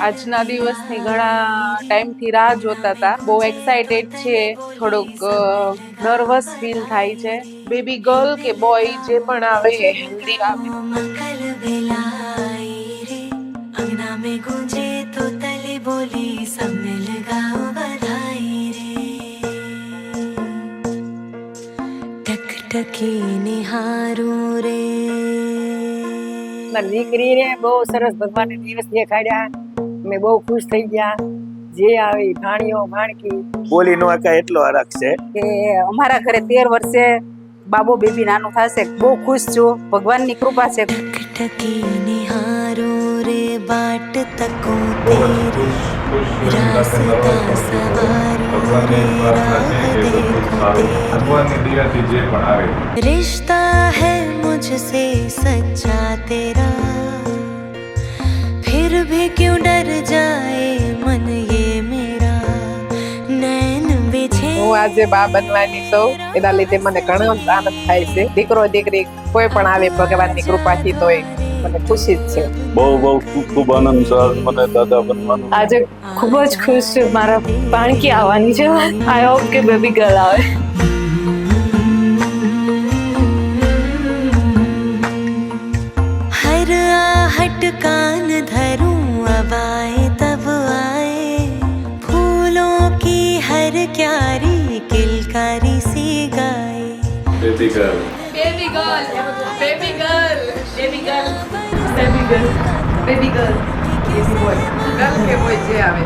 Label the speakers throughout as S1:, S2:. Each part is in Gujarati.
S1: આજના દિવસની ઘણા ટાઈમથી રાહ જોતા હતા. બહુ એક્સાઇટેડ છે, થોડુંક નર્વસ ફીલ થાય છે. બેબી ગર્લ કે બોય જે પણ આવે હેલ્ધી આવે.
S2: मंगल बेलाई रे अंगना में गूंजे तो तले बोली सब मिल गाओ बधाई रे टकटकी निहारूं रे
S3: મારી દીકરીને બહુ સરસ ભગવાનને દિવસ દેખાડ્યા. અમે બહુ ખુશ થઈ ગયા. જે આવી ભાણીઓ ભાણકી
S4: બોલી નો કાંઈ એટલો હરખ છે
S5: કે અમારા ઘરે 13 વર્ષે બાબો બેબી નાનું થશે. બહુ ખુશ છું, ભગવાનની કૃપા છે.
S2: टकटकी निहारूं रे बाट तको तेरी रास्ता सवारूं रे राह देखो तेरी रिश्ता है मुझसे सच्चा तेरा फिर भी क्यों डर जाए मन ये मेरा नैन बिछे
S1: હું આજે બા બનવાની છું, એના લીધે મને ઘણો આનંદ થાય છે. દીકરો દીકરી કોઈ પણ આવે ભગવાનની કૃપાથી તો મને ખુશી જ છે.
S6: બહુ ખૂબ ખૂબ આનંદ છે મને દાદા બનવાનો.
S7: આજે ખૂબ જ ખુશ છું. મારા ભાણકી આવવાની છે. આઈ હોપ કે બેબી ગર્લ આવે.
S2: हर आहट कान धरूं अब आए तब आए फूलों की हर क्यारी किलकारी सी गाए
S6: baby girl
S1: baby girl, baby girl, baby girl,
S7: baby girl, baby girl.
S1: Baby boy, girl કે બોય જે આવે.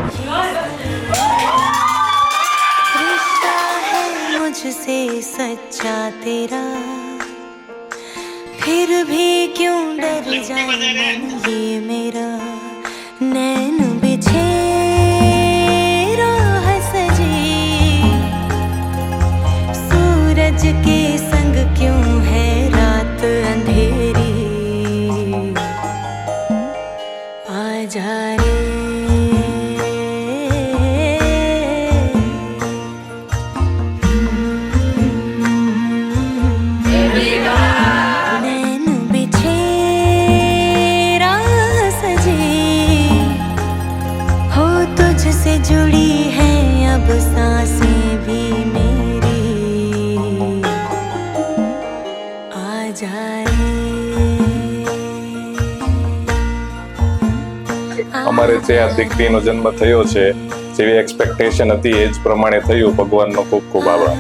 S2: रिश्ता है मुझसे सच्चा तेरा फिर भी क्यों डर जाए मन ये मेरा नैन बिछे राह सजी सूरज के संग क्यों है रात अंधेरी आ जा रे नैन बिछे राह सजी हो तुझसे जुड़ी है अब सांसें भी मेरी आ जाए
S6: અમારે જે આ દીકરીનો જન્મ થયો છે જેવી એક્સપેક્ટેશન હતી એ જ પ્રમાણે થયું. ભગવાનનો ખૂબ ખૂબ આભાર.